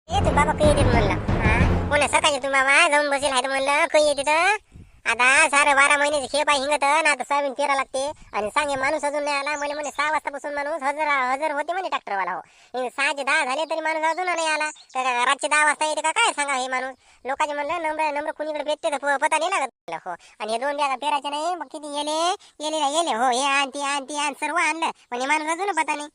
तू बाबा काही येते म्हणलं. कोणा सकाळी तू बाबा जाऊन बसेल आहे म्हणलं काही येते तर आता सारे 12 महिन्याचे खेप आहे हिंगत ना आता सोयाबीन पेरा लागते आणि सांगे माणूस अजून नाही आला. मला म्हणे 6 वाजतापासून माणूस हजर होते म्हणे ट्रॅक्टरवाला. हो 6चे 10 झाले तरी माणूस अजून नाही आला. रातचे 10 वाजता येते का काय सांगा हे माणूस. लोकांचे म्हणलं नंबर कुणीकडे भेटते तर पता नाही लागत. हो आणि हे 2 बॅगा पेरायचे नाही मग किती येले हो हे आण सर्व आणलं पण हे माणूस अजून पता नाही.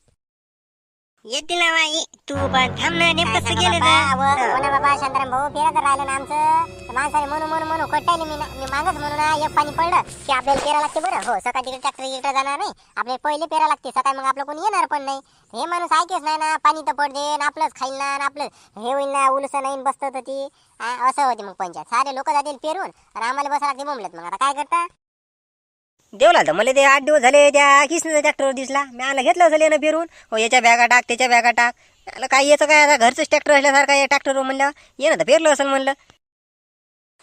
येते ना बाई तू पण थांब ना नेमकं गेले बाबा शांताराम भाऊ पेरा तर राहिलं ना आमचं माणसाने म्हणून कटायले मी मागच म्हणून एक पाणी पडलं की आपल्याला पेरा लागते बरं. हो सकाळी तिकडे ट्रॅक्टर जाणार नाही आपल्याला पहिले पेरा लागते सकाळी मग आपलं कोणी येणार पण नाही. हे माणूस ऐकेच नाही ना पाणी तर पडते आपलंच खाईल ना आपलं हे होईल ना उलस नाही बसत तर ती असं होते. मग पंचायत सारे लोक जातील पेरून आणि आम्हाला बसा लागते बोंबलत. मग आता काय करता देवला तर मला ते 8 दिवस झाले त्या किसने ट्रॅक्टरवर दिसला मी आला घेतलं असेल ना फिरून. हो याच्या बॅगा टाक त्याच्या बॅगा टाक आला काय याचं काय आता घरचंच ट्रॅक्टर असल्यासारखं या ट्रॅक्टरवर म्हणलं ये ना तर फिरलं असेल म्हणलं.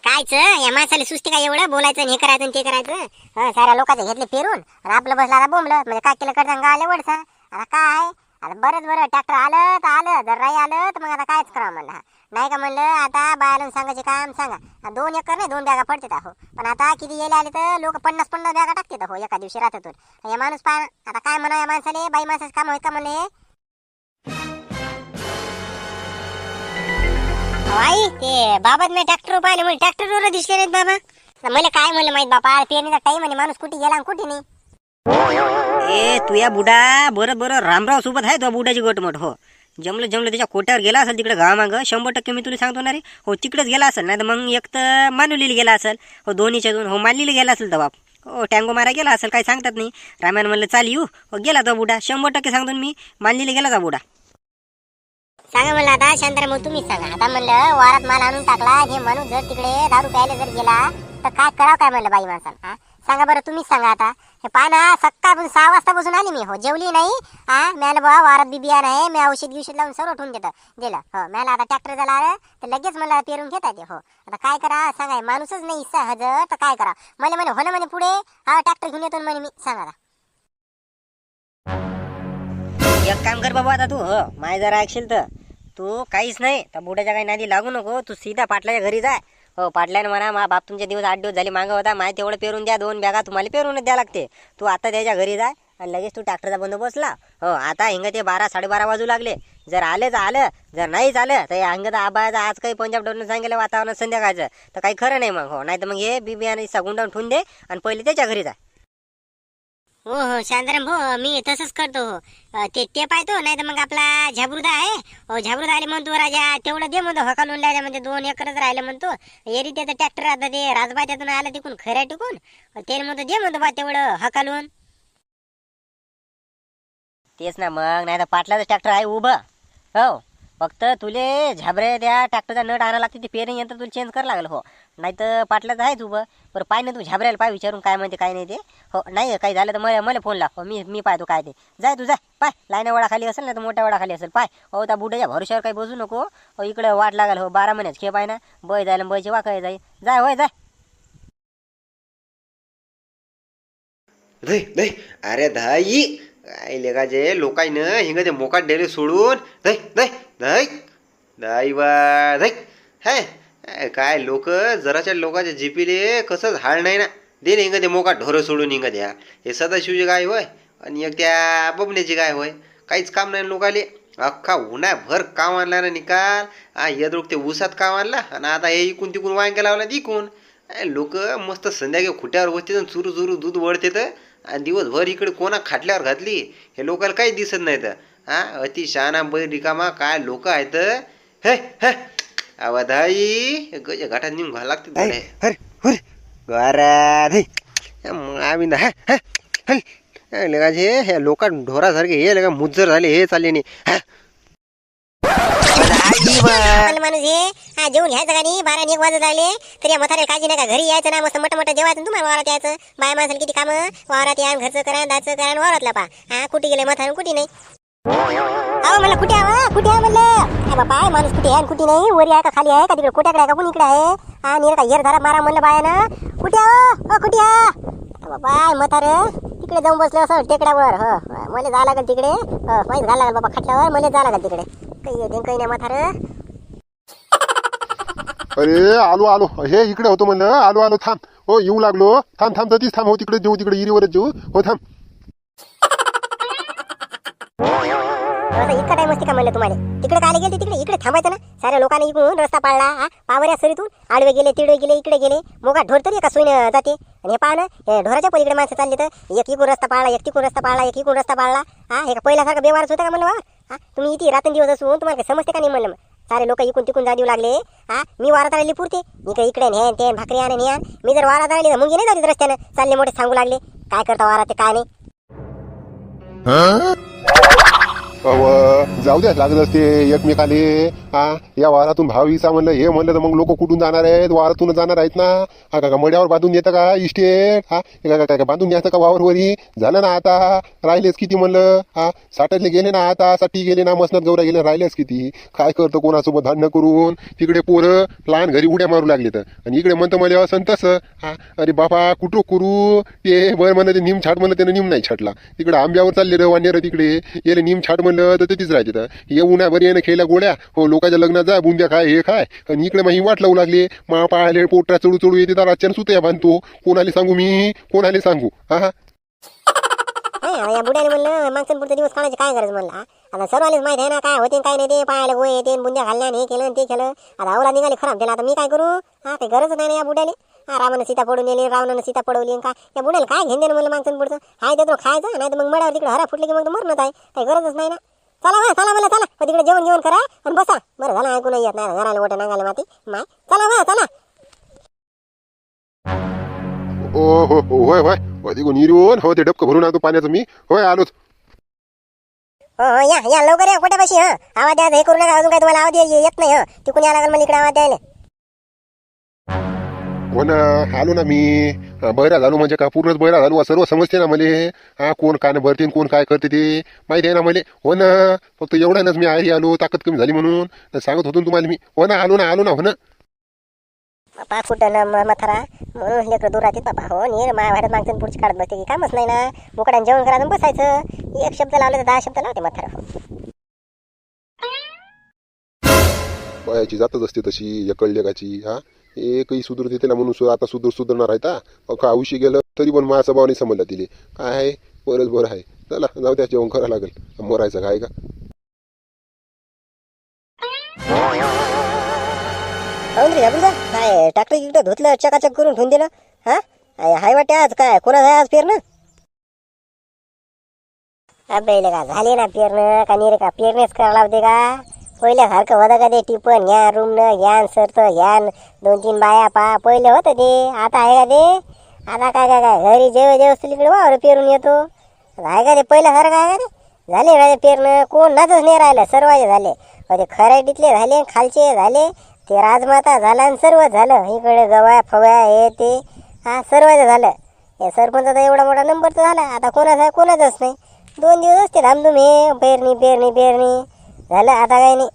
कायच या माणसाला सुस्ती काय एवढं बोलायचं हे करायचं ते करायचं. साऱ्या लोकांचे घेतले फिरून आणि आपलं बसला आता बोंबलं म्हणजे काय केलं कडचा गाले वडसा. आता काय आता बरं ट्रॅक्टर आलं तर आलं जर नाही आलं तर मग आता कायच करावं म्हणलं. नाही का म्हणलं आता बायाला सांगायचे काम सांगा 2 एकर नाही 2 बॅगा पडतात. हो पण आता किती येले आले तर लोक 50 बॅगा टाकतात. हो एका दिवशी रात्रीतून या माणूस आता काय म्हणा या माणसाने बाई माणसाचं काम होय का म्हणले. आई ते बाबा मी ट्रॅक्टर पाहिले म्हणजे ट्रॅक्टरवर दिसले नाहीत बाबा. मला काय म्हणलं माहित बाबा पेरणीचा टाईम आणि माणूस कुठे गेला आणि कुठे नाही. ए तू या बुडा बरं रामराव सोबत आहे तो बुडाची गोटमट. हो जमलं त्याच्या कोट्यावर गेला असेल तिकडे गावामाग 100% मी तुला सांगतो ना रे. हो तिकडेच गेला असेल नाही तर मग एक तर मानुलीला गेला असेल. हो दोन्हीच्या दोन हो मानलीला गेला असेल तर बाप. हो टँगो मारा गेला असेल काही सांगतात नाही. रामायण म्हणलं चाल येऊ हो गेला तो बुडा 100% सांगतो मी मानलीला गेला तो बुडा. सांगा म्हणलं आता शांताराम तुम्हीच सांगा. आता म्हणलं वारात माल आणून टाकला हे माणूस जर तिकडे दारू प्यायला जर गेला तर काय करावं काय म्हणलं बाई माणसाला. सांगा बरं तुम्हीच सांगा. आता हे पाना सकाळपासून 6 वाजतापासून आली मी. हो जेवली नाही मला बा वारात बिया नाही मी औषध लावून सर्व ठेवून दिलं. हो मला आता ट्रॅक्टर झाला आलं तर लगेच मला पेरून घेता येते. हो आता काय करा सांगा माणूसच नाही इच्छा हजर तर काय करा. मला म्हणे हो ना म्हणे पुढे ट्रॅक्टर घेऊन येतो म्हणे मी सांगा. एक काम कर बाबा आता तू हो माय जरा ऐकशील तर तू काहीच नाही त्या बुड्याच्या काही नादी लागू नको. तू सीधा पाटलाच्या घरी जाय. हो पाटल्याने म्हणा मा बाप तुमचे दिवस 8 दिवस झाले मागं होता माय तेवढं पेरून द्या 2 बॅगा तुम्हाला पेरूनच द्या लागते. तू आता त्याच्या घरी जाय आणि लगेच तू ट्रॅक्टरचा बंदोबस्त लाव. हो आता हिंग ते 12-12:30 वाजू लागले. जर आले तर आलं जर नाहीच आलं तर अंगत आबायचं आज काही पंजाब डोरनं सांगितलं वातावरण संध्याकाळचं तर काही खरं नाही. मग हो नाही तर मग हे बिबियाने गुंडावून ठेवून दे आणि पहिले त्याच्या घरी जाय. हो शांताराम भाऊ मी तसंच करतो. हो ते पाहतो नाही तर मग आपला झाबरुदा आहे. हो झाबरुदा आले म्हणतो राजा तेवढं दे म्हणतो हकालून लायला म्हणजे 2 एकरच राहिलं म्हणतो. एरी त्याचं ट्रॅक्टर आता ते राजबा त्यातून आलं तिकून खऱ्या टिकून ते म्हणतो दे म्हणतो बा तेवढं हकालून. तेच ना मग नाही तर पाटलाचं ट्रॅक्टर आहे उभं. हो फक्त तुले झाबरे त्या ट्रॅक्टरचा नट आणायला लागते ते पेरिंग यंत्र तुला चेंज करावं लागेल. हो नाही तर पाटलाचं आहेच उभं. बरं पाय ना तू झाबऱ्याला पाय विचारून काय म्हणते काय नाही ते. हो नाही काही झालं तर मला फोन लाव. हो मी पाहतो काय ते. जाय तू जाय पाय लाईना वडा खाली असेल ना तर मोठ्या वडा खाली असेल पाय. हो त्या बुड्याच्या भरोश्यावर काही बसू नको. हो इकडे वाट लागाल. हो 12 महिन्याच खेप आहे ना बय जायला बयची वाकाय जाई जाय होय जाय. दे अरे धाई काय लेगा जे लोकांना हिंग ते मोकाट डेले सोडून दे दे दे दाई बा दे हे काय लोक जराच्या लोकांच्या जिपीले कसंच हाळ नाही ना. दे हिंग ते मोकाट ढोरं सोडून हिंग द्या. हे सदाशिवची गाय होय आणि एक त्या बबण्याची गाय होय काहीच काम नाही लोकाले. अख्खा उन्हाभर काम आणला ना निकाल यद्रुक ते ऊसात काम आणला आणि आता हे इकून तिकून वांग्या लावला इकून. लोक मस्त संध्याकाळी खुट्यावर बसते चुरू दूध वळते तर आणि दिवसभर इकडे कोणा खाटल्यावर घातली हे लोकांना काही दिसत नाही तर अति शहाणा बैल रिकामा काय लोक आहेत. हे हे अवधाई गज घाटात नेऊन घाला लागते आम्ही ना हे लोक ढोरासारखे हे लगा मुज्जर झाले हे चालले नाही. माणूस हे जेवून घ्यायचं का नाही 12-1 वाजत आले तर या म्हातारे काळजी नाही का घरी यायचं ना मस्त मोठं जेवायचं तुम्हाला वावरात यायचं. बाय माणसाला किती कामं वावरात या घरचं करा दाचं करा वावरातला पा कुठे गेले म्हातारे कुठे नाही. अहो मला कुठे आहे म्हणलं बाबा माणूस कुठे आहे कुठे नाही वरी आहे का खाली आहे का तिकडे कुठ्याकडे आहे का कोण इकडे आहे आणि का येर धरा मारा म्हणलं बाया ना कुठे आहे कुठे बाबा म्हातारे तिकडे जाऊन बसले असं टेकड्यावर. हो मला जावं लागेल तिकडे माहीत घाला लागेल बाबा खाटल्यावर मला जावं लागेल तिकडे काही येते काही नाही म्हातारं अरे आलो आलो, हे इकडे होतो म्हणलं, आलो आलो, थांब. हो येऊ लागलो, थांब थांब ततीच थांब. हो तिकडे जेऊ, तिकडे इरीवरच जेऊ. हो थांब. असं इतका टाइम असते का म्हणलं तुम्हाला? तिकडे काय गेले तिकडे, इकडे थांबायचं ना. साऱ्या लोकांनी इकडून रस्ता पाळला, हा पावऱ्या सरीतून आडवे गेले, तिडवे गेले, इकडे गेले. मोगा ढोर तरी एका सोयीनं जाते. आणि हे पहा ना, हे ढोराच्या पलीकडे माणसं चालले तर एक इकडून रस्ता पाळला, एक तिकडून रस्ता पाळला, एक इकडून रस्ता पाळला. हा हे का पहिल्यासारखं बेवारच होतं का म्हणलं? हा तुम्ही इथे रात्रंदिवस असून तुम्हाला काही समजते का नाही म्हणलं? सारे लोक इकून तिकून जाऊ लागले. हा मी वारात राहिली पुरते, इकडे इकडे न्यान ते भाकरी आण न्यान. मी जर वारात राहिली तर मग नाही जाऊ रस्त्यानं, चालले मोठे सांगू लागले. काय करता वारात ते काय नाही. अव जाऊ द्या, लागत असते एकमेकाले. हा या वारातून भाव विसा म्हणलं, हे म्हणलं तर मग लोक कुठून जाणार आहेत? वारातून जाणार आहेत ना. हा का मड्यावर बांधून येतं का इस्टेट? हा काय बांधून न्यायचं का वावरवरी? झालं ना आता, राहिलेच किती म्हणलं. हा साठतले गेले ना, आता साठी गेले ना, मसनात गौरा गेले, राहिलेच किती. काय करतो कोणासोबत भांडणं करून? तिकडे पोरं लहान घरी उड्या मारू लागले तर, आणि इकडे म्हणतं मला असं तसं. हा अरे बाबा कुठं करू? ते बरं म्हणलं ते निम छाट म्हणलं, त्यानं निम नाही छाटला. तिकडे आंब्यावर चालले र वानेर, तिकडे गेले निम छाट म्हणलं तर तिथेच राहते. तर ये उन्हाभर येणं खेळल्या गोळ्या. हो लोकांच्या लग्नात जा, बुंद्या खाय, हे खाय, आणि इकडे मग वाट लावू लागले. मा पाहायला पोटरा चढू चढू येते, तर रातच्यानं सुतया बांधतो. कोणाला सांगू मी, कोणाला सांगू? हा हा या बुड्याने म्हणलं माणसांपुरते पुढचे दिवस काढायचे काय गरज म्हणलं. आता सर्वांनाच माहिती आहे ना काय होते काय नाही. ते पाहायला गोळे येते, बुंद्या घालल्या, हे केलं आणि ते केलं. आता अवला निघाली खराब त्याला, आता मी काय करू? हा काही गरज नाही ना या बुड्याने. हा रामानं सीता पडून नेली, रावणानं सीता पडवली. का या बुड्याला काय घेऊन देणं म्हणलं माणसांपुरतं पुढचं? हाय ते तो खायचं, नाही तर मग मड्यावर तिकडे हरा फुटले की मग मरणच आहे. काही गरजच नाही ना. चला वा चला मला चला, तिकडे जेवण जेवण करा आणि बसा. बरं झालं ऐकून येत नाही घराला मोठं नांगाले माती माय. चला वा चला. ओ हो होय होय, तिकडून इरून हो ते डबकं भरून आणतो पाण्याचं मी. होय आलोच. हो हो या या लवकर या कोट्यापाशी. हा आवाज द्या, हे करू नका अजून काय तुम्हाला आवाज येत नाही. हा तिकडून या लागेल मला इकडे आवाज द्यायला. हो ना आलो ना मी. बहिरा झालो म्हणजे का पूर्णच बहिरा झालो, सर्व समजते ना मले. हा कोण काय भरते, कोण काय करते ते माहिती आहे ना मले. हो ना, फक्त एवढ्यानंच मी आयरी आलो, ताकद कमी झाली म्हणून सांगत होतो तुम्हाला मी. हो ना आलो ना हो ना. बापा कुठं ना मथारा म्हणून लेकरं दूर राहतील बापा. हो नीर माया वाड्यात मागचं पुढची काढत बसते की कामच नाही ना. बोकड्यानं जेवण करायचं बसायचं. एक शब्द लावले तर 10 शब्द लावते मथारा. बायाची जातच असते तशी एकळलेगाची. हा एकही सुधरते त्याला म्हणून आता सुधरणार आहे का? आयुष्य गेलं तरी पण माझा स्वभाव नाही समजला तिले. काय आहे बरंच बरं आहे. चला जाऊ त्या जेवण करावं लागेल, मरायचं काय का. काय टाकलं इकडं धुतलं चकाचक करून ठेवून दिलं. हा हाय वाटते आज काय कोणाच आहे आज पेरणं? अबे का झाले ना पेरणं का नाही रे? का पेरणेच करायला लावते का? पहिल्यासारखं होतं का ते टिपण घ्या, रूमनं घ्या, सरत घ्या, 2-3 बाया पा पहिले होतं ते. आता आहे का ते? आता काय काय काय घरी जेव तिकडे वावर पेरून येतो. आहे का ते पहिल्यासारखं आहे का ते? झाले राहिले पेरणं, कोण नाचच नाही राहिलं, सर्वाचे झाले. ते खराटीतले झाले, खालचे झाले, ते राजमाता झाला आणि सर्व झालं. इकडे गव्या फव्या हे ते हा सर्वांचं झालं. हे सरपंचाचा एवढा मोठा नंबर तर झाला. आता कोणाचा कोणाचंच नाही. 2 दिवस असते धामधूम हे पेरणी झालं. आता काही नाही.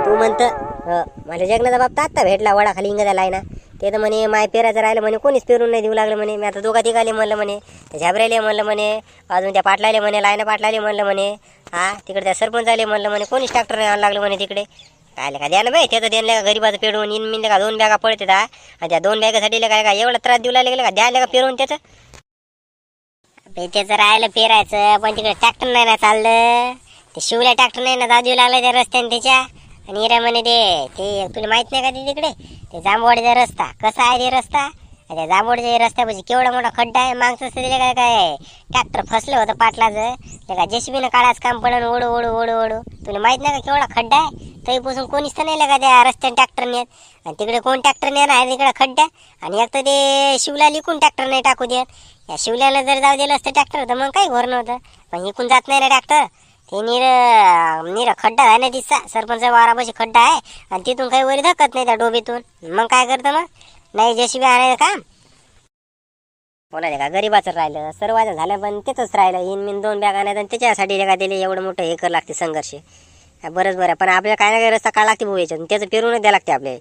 तू म्हणतं मला जगण्याचा बाप तर आत्ता भेटला वडा खाली इंगदा लाय ना. ते तर म्हणे माय पेरायचं राहिलं म्हणे, कोणीच पेरून नाही देऊ लागलं म्हणे. मी आता 2-3 म्हणलं म्हणे, ते झाबरायले म्हणलं म्हणे, अजून त्या पाटलाले म्हणे, लायना पाटलाले म्हणलं म्हणे. हा तिकडे त्या सरपंच आले म्हणलं म्हणे, कोणीच ट्रॅक्टर नाही आणायला लागलं म्हणे तिकडे. काय का द्या ना बाई, त्याचं द्यायला का गरीबाचं पेरून इन मिनलं का 2 बॅगा पडते का? आणि त्या 2 बॅगासाठी काय एवढा त्रास देऊ लागले का? द्यायला का पेरून त्याचं? त्याचं राहिलं पेरायचं, पण तिकडे ट्रॅक्टर नाही ना चाललं. ते शिवल्या ट्रॅक्टर नाही ना जाऊ देऊ लागलं त्या रस्त्याने त्याच्या. आणि इरा म्हणे ते तुला माहित नाही का ते तिकडे ते जांभवाडीचा रस्ता कसा आहे ते रस्ता? त्या जांभवाडीच्या रस्त्यापाशी केवढा मोठा खड्डा आहे. मागचं दिले काय काय ट्रॅक्टर फसलं होतं पाटलाचं. ते का जेसीबीनं काढायचं काम पडून ओढू. तुला माहित नाही का केवढा खड्डा आहे? तरीपासून कोणीच तर नाही का त्या रस्त्याने ट्रॅक्टर नेत. आणि तिकडे कोण ट्रॅक्टर नेणार आहे तिकडे खड्डा? आणि एक तर ते शिवला लिकून ट्रॅक्टर नाही टाकू देत. या शिवल्याला जर जाऊ दिलं असतं ट्रॅक्टर तर मग काही घोर नव्हतं. पण इकून जात नाही ना ट्रॅक्टर. ते निर खड्डा आहे ना तिचा सरपंच वारापाशी खड्डा आहे. आणि तिथून काही वरी धकत नाही त्या डोबीतून. मग काय करतं मग? नाही जेसीबी आणायचं काम कोणाला का गरीबाचं राहिलं, सर्वांचं झालं, पण तेच राहिलं. इन 2 बॅगा नाही, त्याच्यासाठी का दिले एवढं मोठं हे कर लागते संघर्ष. बरंच बरं, पण आपल्याला काय ना काही रस्ता काढ लागते भाऊ याच्यातून. त्याचं पेरूनच द्यावं लागते आपल्याला.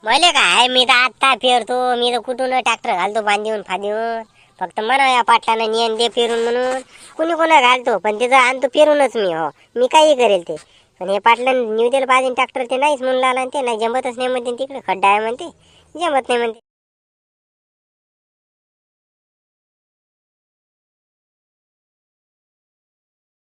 मले काय मी तर आत्ता पेरतो. मी तर कुठून ट्रॅक्टर घालतो बांधून फादीऊन. फक्त म्हणा या पाटलानं नियन दे पेरून म्हणून. कुणी कोणा घालतो, पण त्याचं आणतो पेरूनच मी. हो मी काही करेल ते. आणि हे पाटलं न्यू दिलं पाहिजे ट्रॅक्टर ते नाहीच म्हणून आला आणि ते नाही जमतच नाही म्हणते तिकडे खड्डा आहे म्हणते जमत नाही म्हणते